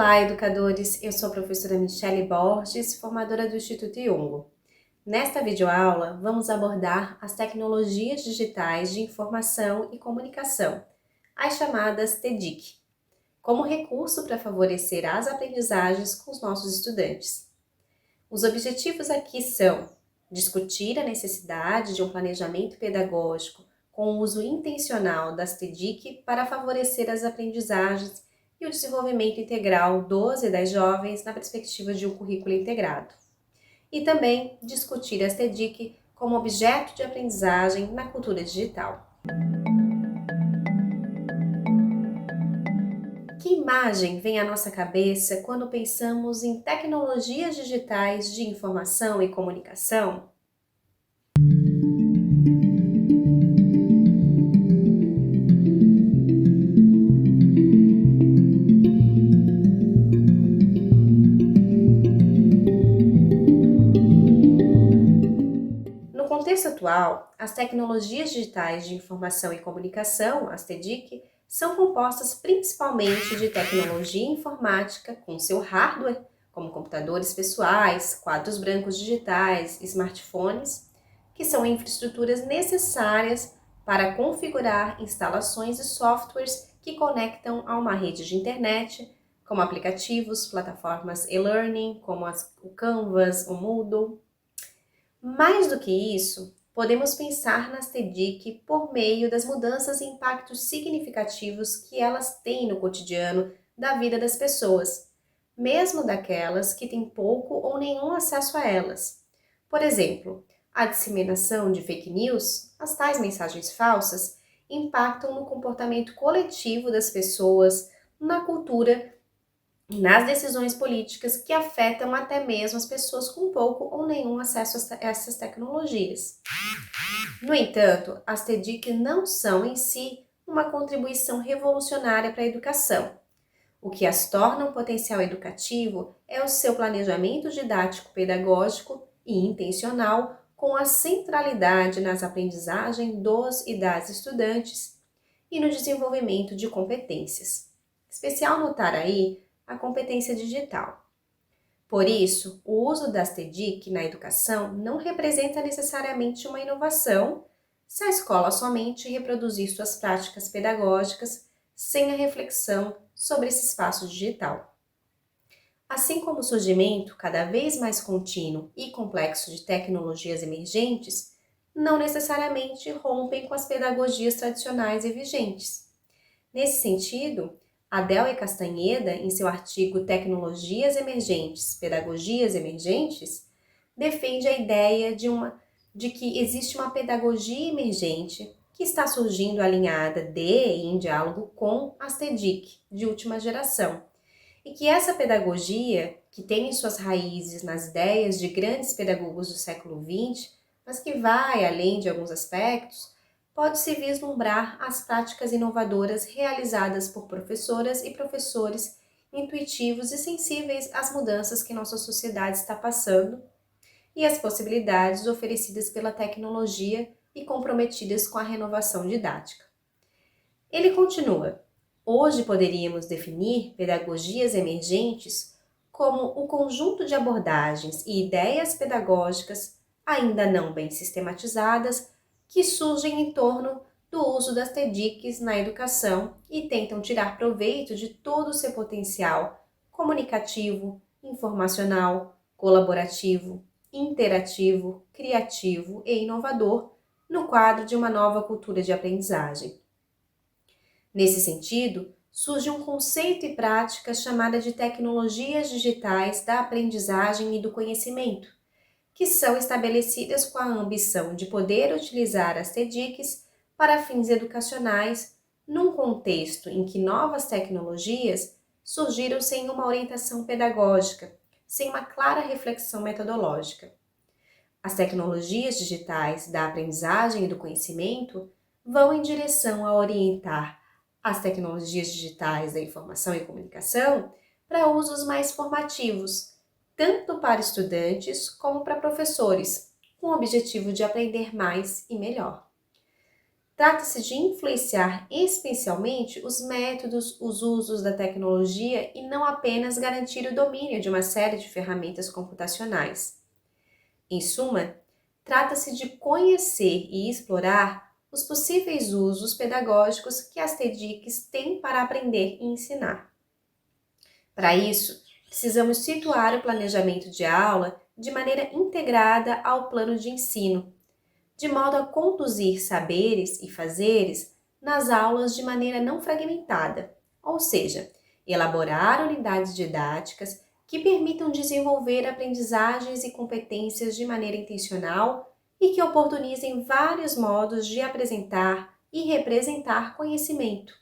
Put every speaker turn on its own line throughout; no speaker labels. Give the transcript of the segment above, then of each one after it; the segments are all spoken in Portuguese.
Olá, educadores! Eu sou a professora Michele Borges, formadora do Instituto Yungo. Nesta videoaula, vamos abordar as tecnologias digitais de informação e comunicação, as chamadas TDIC, como recurso para favorecer as aprendizagens com os nossos estudantes. Os objetivos aqui são discutir a necessidade de um planejamento pedagógico com o uso intencional das TDIC para favorecer as aprendizagens e o desenvolvimento integral dos e das jovens na perspectiva de um currículo integrado. E também discutir as TDIC como objeto de aprendizagem na cultura digital. Que imagem vem à nossa cabeça quando pensamos em tecnologias digitais de informação e comunicação? No contexto atual, as tecnologias digitais de informação e comunicação, as TDIC, são compostas principalmente de tecnologia informática com seu hardware, como computadores pessoais, quadros brancos digitais, smartphones, que são infraestruturas necessárias para configurar instalações e softwares que conectam a uma rede de internet, como aplicativos, plataformas e-learning, como o Canvas, o Moodle. Mais do que isso, podemos pensar nas TDIC por meio das mudanças e impactos significativos que elas têm no cotidiano da vida das pessoas, mesmo daquelas que têm pouco ou nenhum acesso a elas. Por exemplo, a disseminação de fake news, as tais mensagens falsas, impactam no comportamento coletivo das pessoas, na cultura, nas decisões políticas que afetam até mesmo as pessoas com pouco ou nenhum acesso a essas tecnologias. No entanto, as TDIC não são em si uma contribuição revolucionária para a educação. O que as torna um potencial educativo é o seu planejamento didático-pedagógico e intencional com a centralidade nas aprendizagens dos e das estudantes e no desenvolvimento de competências. Especial notar aí a competência digital. Por isso, o uso das TDIC na educação não representa necessariamente uma inovação se a escola somente reproduzir suas práticas pedagógicas sem a reflexão sobre esse espaço digital. Assim como o surgimento cada vez mais contínuo e complexo de tecnologias emergentes, não necessariamente rompem com as pedagogias tradicionais e vigentes. Nesse sentido, Adel e Castanheda, em seu artigo Tecnologias Emergentes, Pedagogias Emergentes, defende a ideia de que existe uma pedagogia emergente que está surgindo alinhada e em diálogo com as TDIC de última geração, e que essa pedagogia, que tem suas raízes nas ideias de grandes pedagogos do século XX, mas que vai além de alguns aspectos, pode-se vislumbrar as práticas inovadoras realizadas por professoras e professores intuitivos e sensíveis às mudanças que nossa sociedade está passando e as possibilidades oferecidas pela tecnologia e comprometidas com a renovação didática. Ele continua: hoje poderíamos definir pedagogias emergentes como o conjunto de abordagens e ideias pedagógicas ainda não bem sistematizadas que surgem em torno do uso das TDICs na educação e tentam tirar proveito de todo o seu potencial comunicativo, informacional, colaborativo, interativo, criativo e inovador no quadro de uma nova cultura de aprendizagem. Nesse sentido, surge um conceito e prática chamada de tecnologias digitais da aprendizagem e do conhecimento, que são estabelecidas com a ambição de poder utilizar as TDICs para fins educacionais num contexto em que novas tecnologias surgiram sem uma orientação pedagógica, sem uma clara reflexão metodológica. As tecnologias digitais da aprendizagem e do conhecimento vão em direção a orientar as tecnologias digitais da informação e comunicação para usos mais formativos, tanto para estudantes como para professores, com o objetivo de aprender mais e melhor. Trata-se de influenciar especialmente os métodos, os usos da tecnologia e não apenas garantir o domínio de uma série de ferramentas computacionais. Em suma, trata-se de conhecer e explorar os possíveis usos pedagógicos que as TEDx têm para aprender e ensinar. Para isso, precisamos situar o planejamento de aula de maneira integrada ao plano de ensino, de modo a conduzir saberes e fazeres nas aulas de maneira não fragmentada, ou seja, elaborar unidades didáticas que permitam desenvolver aprendizagens e competências de maneira intencional e que oportunizem vários modos de apresentar e representar conhecimento,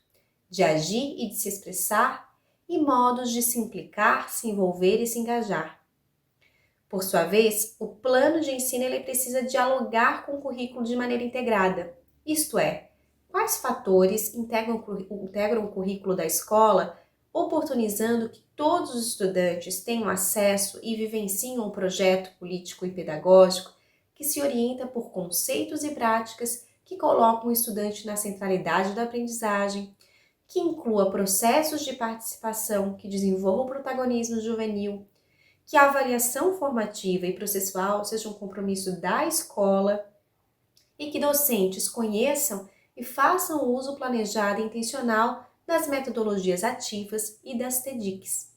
de agir e de se expressar e modos de se implicar, se envolver e se engajar. Por sua vez, o plano de ensino ele precisa dialogar com o currículo de maneira integrada, isto é, quais fatores integram o currículo da escola, oportunizando que todos os estudantes tenham acesso e vivenciem um projeto político e pedagógico que se orienta por conceitos e práticas que colocam o estudante na centralidade da aprendizagem, que inclua processos de participação que desenvolvam o protagonismo juvenil, que a avaliação formativa e processual seja um compromisso da escola e que docentes conheçam e façam uso planejado e intencional das metodologias ativas e das TEDx.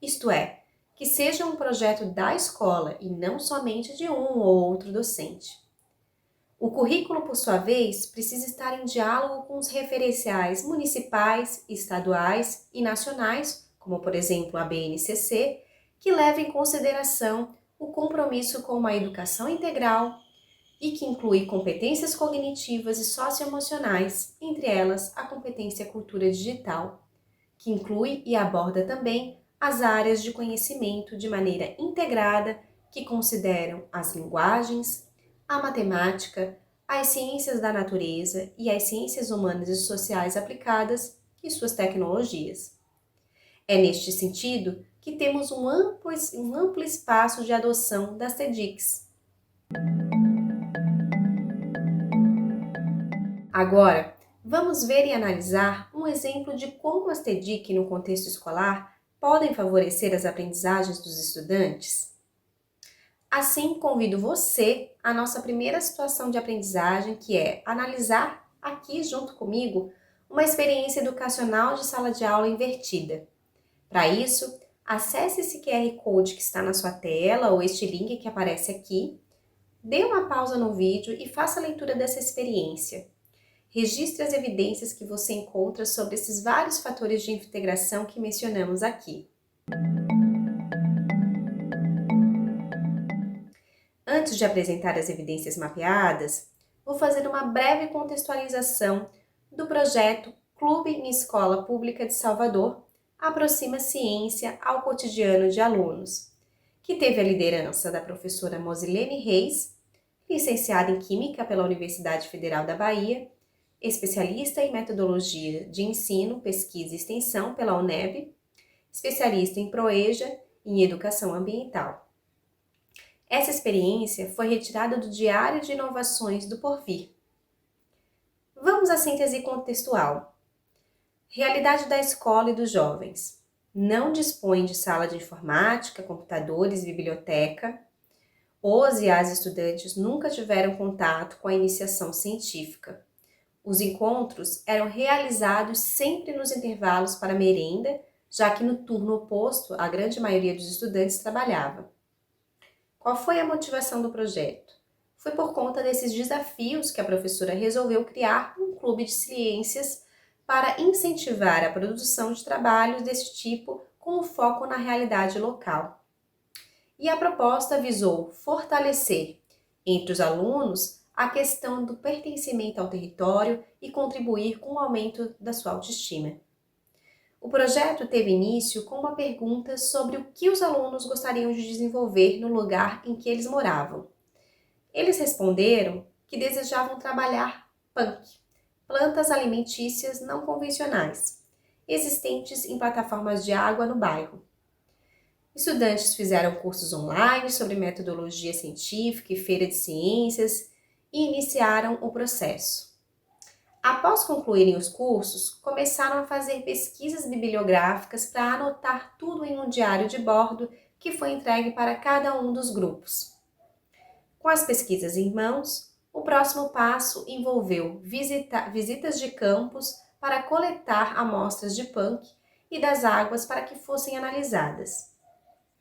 Isto é, que seja um projeto da escola e não somente de um ou outro docente. O currículo, por sua vez, precisa estar em diálogo com os referenciais municipais, estaduais e nacionais, como por exemplo a BNCC, que leva em consideração o compromisso com uma educação integral e que inclui competências cognitivas e socioemocionais, entre elas a competência cultura digital, que inclui e aborda também as áreas de conhecimento de maneira integrada que consideram as linguagens, a matemática, as ciências da natureza e as ciências humanas e sociais aplicadas e suas tecnologias. É neste sentido que temos um amplo espaço de adoção das TEDx. Agora, vamos ver e analisar um exemplo de como as TEDx no contexto escolar podem favorecer as aprendizagens dos estudantes. Assim, convido você à nossa primeira situação de aprendizagem, que é analisar aqui junto comigo uma experiência educacional de sala de aula invertida. Para isso, acesse esse QR Code que está na sua tela ou este link que aparece aqui, dê uma pausa no vídeo e faça a leitura dessa experiência. Registre as evidências que você encontra sobre esses vários fatores de integração que mencionamos aqui. Antes de apresentar as evidências mapeadas, vou fazer uma breve contextualização do projeto Clube em Escola Pública de Salvador aproxima ciência ao cotidiano de alunos, que teve a liderança da professora Mosilene Reis, licenciada em Química pela Universidade Federal da Bahia, especialista em metodologia de ensino, pesquisa e extensão pela UNEB, especialista em PROEJA e em educação ambiental. Essa experiência foi retirada do Diário de Inovações do Porvir. Vamos à síntese contextual. Realidade da escola e dos jovens. Não dispõe de sala de informática, computadores, biblioteca. Os e as estudantes nunca tiveram contato com a iniciação científica. Os encontros eram realizados sempre nos intervalos para merenda, já que no turno oposto a grande maioria dos estudantes trabalhava. Qual foi a motivação do projeto? Foi por conta desses desafios que a professora resolveu criar um clube de ciências para incentivar a produção de trabalhos desse tipo com foco na realidade local. E a proposta visou fortalecer entre os alunos a questão do pertencimento ao território e contribuir com o aumento da sua autoestima. O projeto teve início com uma pergunta sobre o que os alunos gostariam de desenvolver no lugar em que eles moravam. Eles responderam que desejavam trabalhar punk, plantas alimentícias não convencionais, existentes em plataformas de água no bairro. Estudantes fizeram cursos online sobre metodologia científica e feira de ciências e iniciaram o processo. Após concluírem os cursos, começaram a fazer pesquisas bibliográficas para anotar tudo em um diário de bordo que foi entregue para cada um dos grupos. Com as pesquisas em mãos, o próximo passo envolveu visitas de campos para coletar amostras de punk e das águas para que fossem analisadas.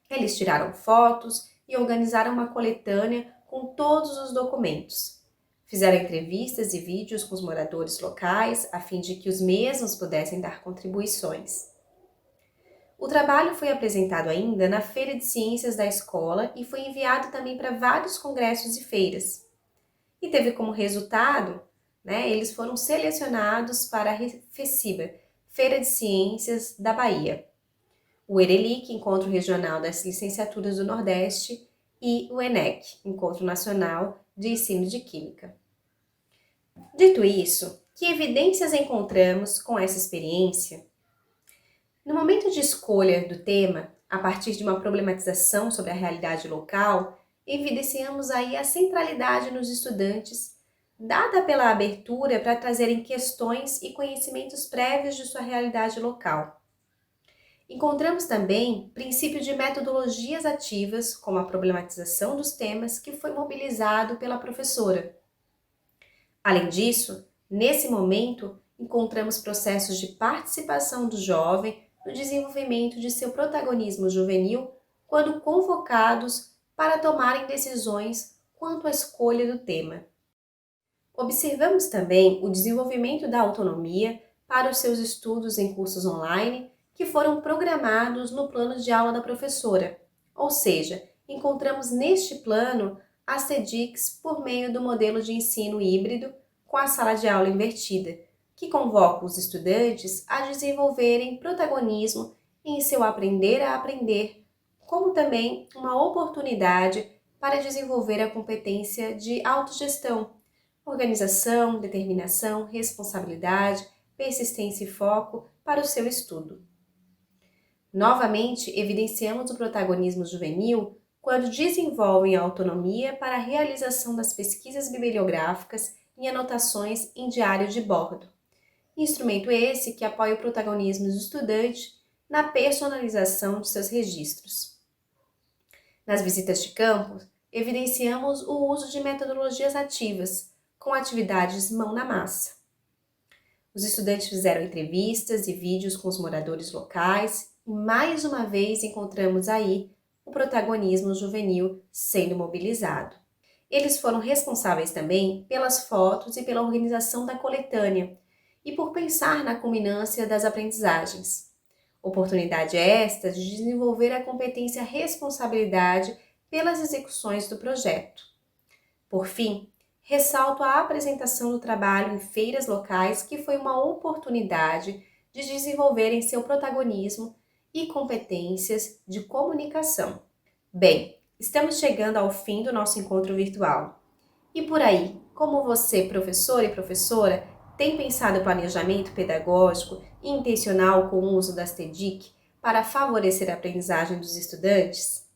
Eles tiraram fotos e organizaram uma coletânea com todos os documentos. Fizeram entrevistas e vídeos com os moradores locais, a fim de que os mesmos pudessem dar contribuições. O trabalho foi apresentado ainda na Feira de Ciências da escola e foi enviado também para vários congressos e feiras. E teve como resultado, eles foram selecionados para a FECIBA, Feira de Ciências da Bahia, o ERELIC, Encontro Regional das Licenciaturas do Nordeste, e o ENEC, Encontro Nacional de Ensino de Química. Dito isso, que evidências encontramos com essa experiência? No momento de escolha do tema, a partir de uma problematização sobre a realidade local, evidenciamos aí a centralidade nos estudantes, dada pela abertura para trazerem questões e conhecimentos prévios de sua realidade local. Encontramos também princípio de metodologias ativas, como a problematização dos temas, que foi mobilizado pela professora. Além disso, nesse momento, encontramos processos de participação do jovem no desenvolvimento de seu protagonismo juvenil quando convocados para tomarem decisões quanto à escolha do tema. Observamos também o desenvolvimento da autonomia para os seus estudos em cursos online que foram programados no plano de aula da professora, ou seja, encontramos neste plano as TEDx por meio do modelo de ensino híbrido com a sala de aula invertida, que convoca os estudantes a desenvolverem protagonismo em seu aprender a aprender, como também uma oportunidade para desenvolver a competência de autogestão, organização, determinação, responsabilidade, persistência e foco para o seu estudo. Novamente, evidenciamos o protagonismo juvenil quando desenvolvem a autonomia para a realização das pesquisas bibliográficas e anotações em diário de bordo. Instrumento esse que apoia o protagonismo do estudante na personalização de seus registros. Nas visitas de campo, evidenciamos o uso de metodologias ativas, com atividades mão na massa. Os estudantes fizeram entrevistas e vídeos com os moradores locais e mais uma vez encontramos aí o protagonismo juvenil sendo mobilizado. Eles foram responsáveis também pelas fotos e pela organização da coletânea e por pensar na culminância das aprendizagens. Oportunidade esta de desenvolver a competência responsabilidade pelas execuções do projeto. Por fim, ressalto a apresentação do trabalho em feiras locais, que foi uma oportunidade de desenvolverem seu protagonismo e competências de comunicação. Bem, estamos chegando ao fim do nosso encontro virtual. E por aí, como você, professor e professora, tem pensado em planejamento pedagógico e intencional com o uso das TEDx para favorecer a aprendizagem dos estudantes?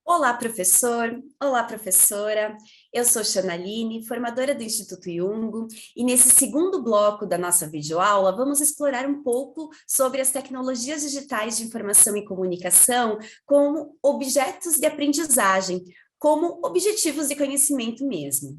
Olá, professor! Olá, professora! Eu sou Xanaline, formadora do Instituto Jung, e nesse segundo bloco da nossa videoaula, vamos explorar um pouco sobre as tecnologias digitais de informação e comunicação como objetos de aprendizagem, como objetivos de conhecimento mesmo.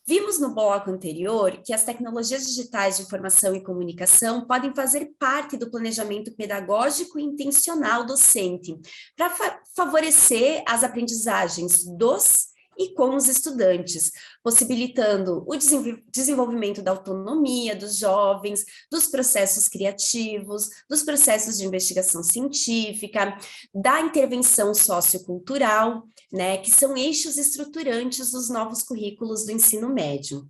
Vimos no bloco anterior que as tecnologias digitais de informação e comunicação podem fazer parte do planejamento pedagógico e intencional docente, para favorecer as aprendizagens dos e com os estudantes, possibilitando o desenvolvimento da autonomia dos jovens, dos processos criativos, dos processos de investigação científica, da intervenção sociocultural, que são eixos estruturantes dos novos currículos do ensino médio.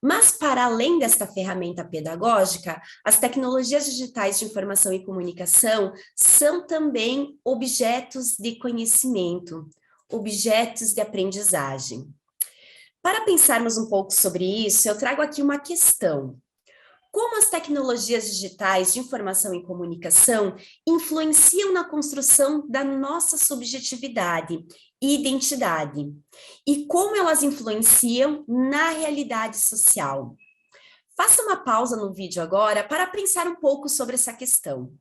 Mas, para além desta ferramenta pedagógica, as tecnologias digitais de informação e comunicação são também objetos de conhecimento, objetos de aprendizagem. Para pensarmos um pouco sobre isso, eu trago aqui uma questão. Como as tecnologias digitais de informação e comunicação influenciam na construção da nossa subjetividade e identidade, e como elas influenciam na realidade social. Faça uma pausa no vídeo agora para pensar um pouco sobre essa questão.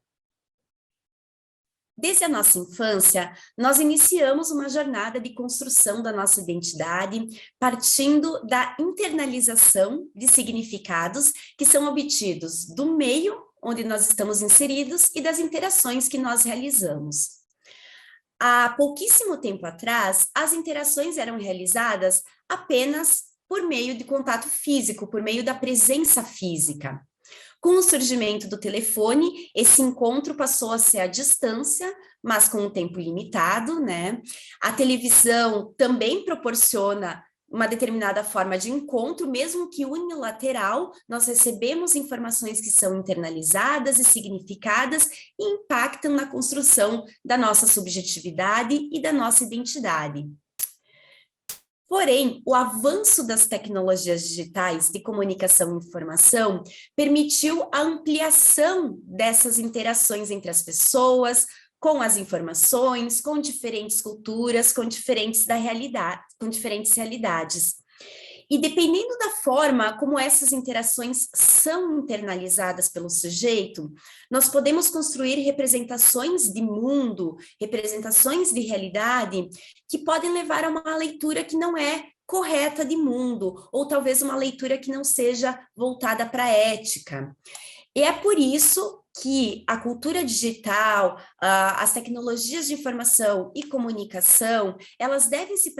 Desde a nossa infância, nós iniciamos uma jornada de construção da nossa identidade, partindo da internalização de significados que são obtidos do meio onde nós estamos inseridos e das interações que nós realizamos. Há pouquíssimo tempo atrás, as interações eram realizadas apenas por meio de contato físico, por meio da presença física. Com o surgimento do telefone, esse encontro passou a ser à distância, mas com um tempo limitado, né? A televisão também proporciona uma determinada forma de encontro, mesmo que unilateral, nós recebemos informações que são internalizadas e significadas e impactam na construção da nossa subjetividade e da nossa identidade. Porém, o avanço das tecnologias digitais de comunicação e informação permitiu a ampliação dessas interações entre as pessoas, com as informações, com diferentes culturas, com diferentes realidades. E dependendo da forma como essas interações são internalizadas pelo sujeito, nós podemos construir representações de mundo, representações de realidade, que podem levar a uma leitura que não é correta de mundo, ou talvez uma leitura que não seja voltada para a ética. E é por isso que a cultura digital, as tecnologias de informação e comunicação, elas devem se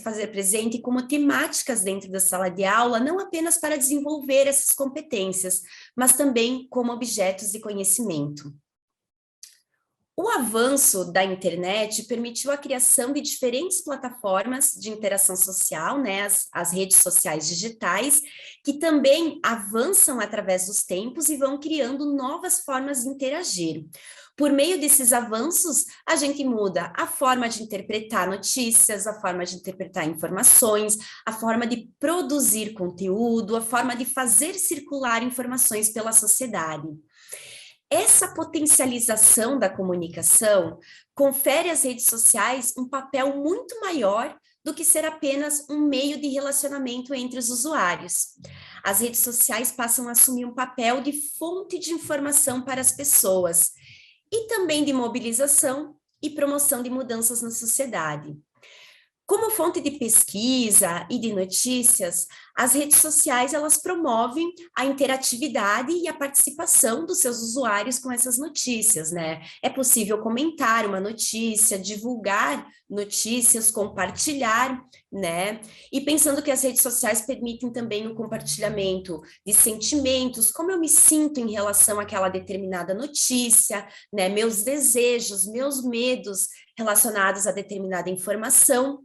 fazer presente como temáticas dentro da sala de aula, não apenas para desenvolver essas competências, mas também como objetos de conhecimento. O avanço da internet permitiu a criação de diferentes plataformas de interação social, né, as redes sociais digitais, que também avançam através dos tempos e vão criando novas formas de interagir. Por meio desses avanços, a gente muda a forma de interpretar notícias, a forma de interpretar informações, a forma de produzir conteúdo, a forma de fazer circular informações pela sociedade. Essa potencialização da comunicação confere às redes sociais um papel muito maior do que ser apenas um meio de relacionamento entre os usuários. As redes sociais passam a assumir um papel de fonte de informação para as pessoas e também de mobilização e promoção de mudanças na sociedade. Como fonte de pesquisa e de notícias, as redes sociais elas promovem a interatividade e a participação dos seus usuários com essas notícias, né? É possível comentar uma notícia, divulgar notícias, compartilhar, né? E pensando que as redes sociais permitem também o compartilhamento de sentimentos, como eu me sinto em relação àquela determinada notícia, né? Meus desejos, meus medos relacionados a determinada informação.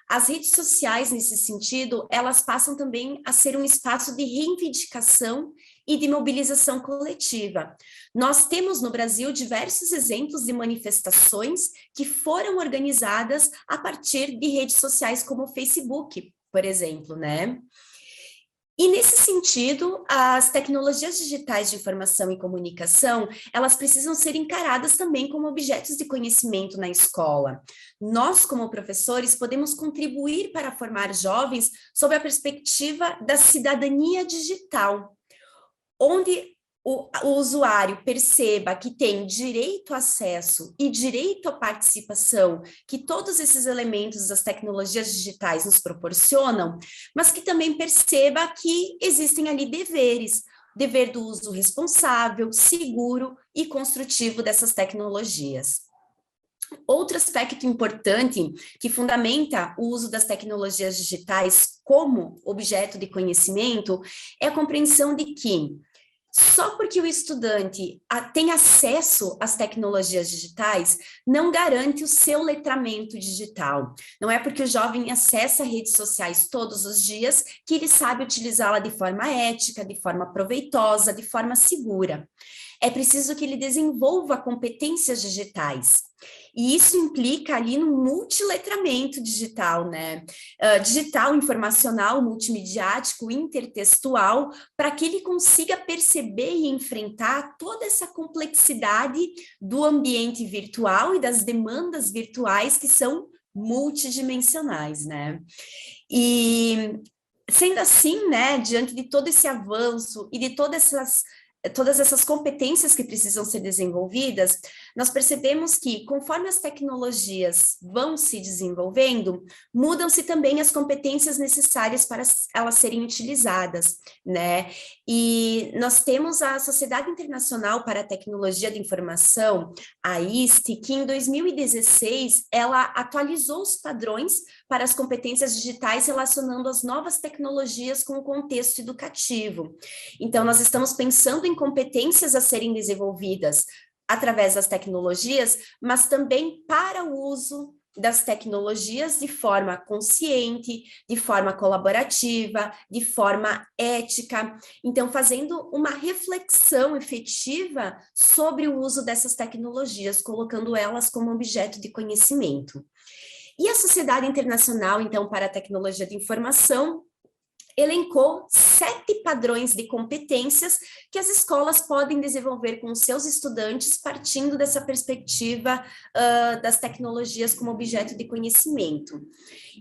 As redes sociais, nesse sentido, elas passam também a ser um espaço de reivindicação e de mobilização coletiva. Nós temos no Brasil diversos exemplos de manifestações que foram organizadas a partir de redes sociais como o Facebook, por exemplo, né? E nesse sentido, as tecnologias digitais de informação e comunicação, elas precisam ser encaradas também como objetos de conhecimento na escola. Nós, como professores, podemos contribuir para formar jovens sob a perspectiva da cidadania digital, onde o usuário perceba que tem direito a acesso e direito à participação, que todos esses elementos das tecnologias digitais nos proporcionam, mas que também perceba que existem ali deveres, dever do uso responsável, seguro e construtivo dessas tecnologias. Outro aspecto importante que fundamenta o uso das tecnologias digitais como objeto de conhecimento é a compreensão de que só porque o estudante tem acesso às tecnologias digitais, não garante o seu letramento digital. Não é porque o jovem acessa redes sociais todos os dias que ele sabe utilizá-la de forma ética, de forma proveitosa, de forma segura. É preciso que ele desenvolva competências digitais. E isso implica ali no multiletramento digital, né? Digital, informacional, multimediático, intertextual, para que ele consiga perceber e enfrentar toda essa complexidade do ambiente virtual e das demandas virtuais que são multidimensionais, né? E sendo assim, né, diante de todo esse avanço e de todas essas competências que precisam ser desenvolvidas, nós percebemos que, conforme as tecnologias vão se desenvolvendo, mudam-se também as competências necessárias para elas serem utilizadas, né? E nós temos a Sociedade Internacional para a Tecnologia da Informação, a IST, que em 2016, ela atualizou os padrões para as competências digitais relacionando as novas tecnologias com o contexto educativo. Então, nós estamos pensando em competências a serem desenvolvidas através das tecnologias, mas também para o uso das tecnologias de forma consciente, de forma colaborativa, de forma ética. Então, fazendo uma reflexão efetiva sobre o uso dessas tecnologias, colocando elas como objeto de conhecimento. E a Sociedade Internacional, então, para a Tecnologia de Informação, elencou 7 padrões de competências que as escolas podem desenvolver com os seus estudantes, partindo dessa perspectiva das tecnologias como objeto de conhecimento.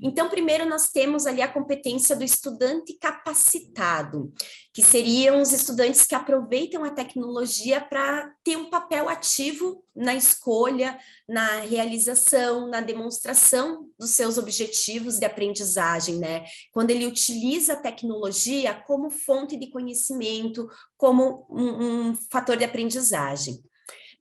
Então, primeiro nós temos ali a competência do estudante capacitado, que seriam os estudantes que aproveitam a tecnologia para ter um papel ativo na escolha, na realização, na demonstração dos seus objetivos de aprendizagem, né? Quando ele utiliza a tecnologia como fonte de conhecimento, como um fator de aprendizagem.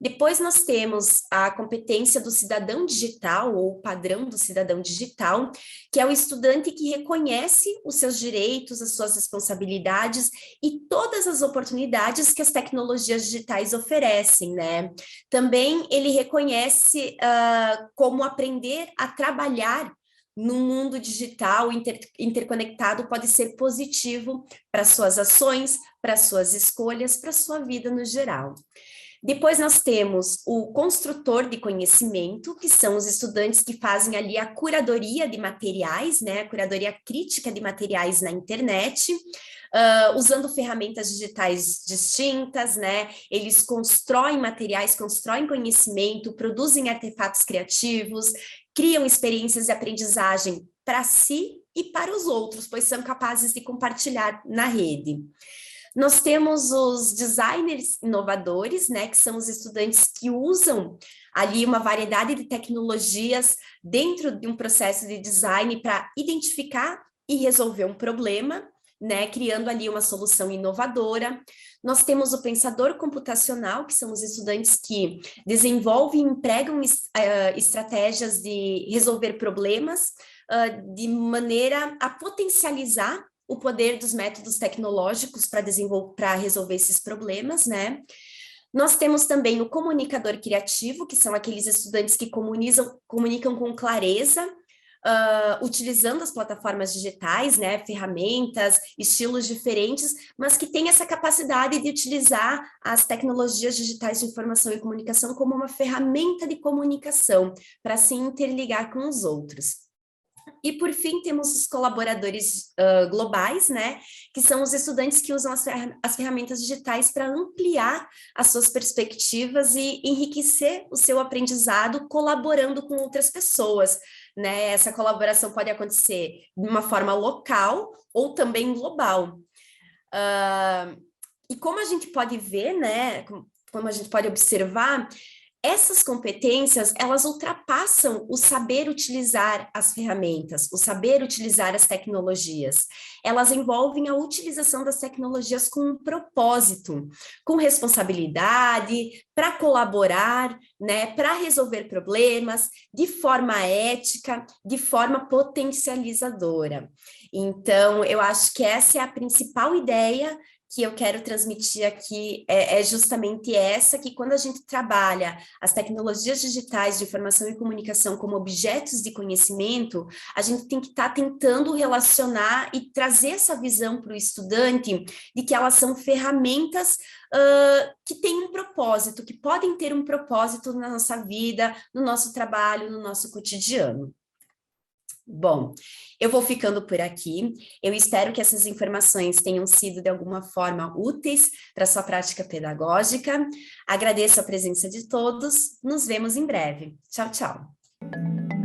Depois nós temos a competência do cidadão digital, ou padrão do cidadão digital, que é o estudante que reconhece os seus direitos, as suas responsabilidades e todas as oportunidades que as tecnologias digitais oferecem, né? Também ele reconhece como aprender a trabalhar no mundo digital interconectado pode ser positivo para suas ações, para suas escolhas, para sua vida no geral. Depois nós temos o construtor de conhecimento, que são os estudantes que fazem ali a curadoria de materiais, né, a curadoria crítica de materiais na internet, usando ferramentas digitais distintas, né, eles constroem materiais, constroem conhecimento, produzem artefatos criativos, criam experiências de aprendizagem para si e para os outros, pois são capazes de compartilhar na rede. Nós temos os designers inovadores, né, que são os estudantes que usam ali uma variedade de tecnologias dentro de um processo de design para identificar e resolver um problema, né, criando ali uma solução inovadora. Nós temos o pensador computacional, que são os estudantes que desenvolvem e empregam estratégias de resolver problemas de maneira a potencializar o poder dos métodos tecnológicos para resolver esses problemas, né? Nós temos também o comunicador criativo, que são aqueles estudantes que comunicam com clareza, utilizando as plataformas digitais, né, ferramentas, estilos diferentes, mas que têm essa capacidade de utilizar as tecnologias digitais de informação e comunicação como uma ferramenta de comunicação, para se interligar com os outros. E, por fim, temos os colaboradores globais, né, que são os estudantes que usam as ferramentas digitais para ampliar as suas perspectivas e enriquecer o seu aprendizado colaborando com outras pessoas, né? Essa colaboração pode acontecer de uma forma local ou também global. E como a gente pode ver, né, como a gente pode observar, essas competências, elas ultrapassam o saber utilizar as ferramentas, o saber utilizar as tecnologias. Elas envolvem a utilização das tecnologias com um propósito, com responsabilidade, para colaborar, né, para resolver problemas, de forma ética, de forma potencializadora. Então, eu acho que essa é a principal ideia que eu quero transmitir aqui é justamente essa, que quando a gente trabalha as tecnologias digitais de informação e comunicação como objetos de conhecimento, a gente tem que estar tentando relacionar e trazer essa visão para o estudante de que elas são ferramentas que têm um propósito, que podem ter um propósito na nossa vida, no nosso trabalho, no nosso cotidiano. Bom, eu vou ficando por aqui. Eu espero que essas informações tenham sido de alguma forma úteis para a sua prática pedagógica. Agradeço a presença de todos. Nos vemos em breve. Tchau, tchau.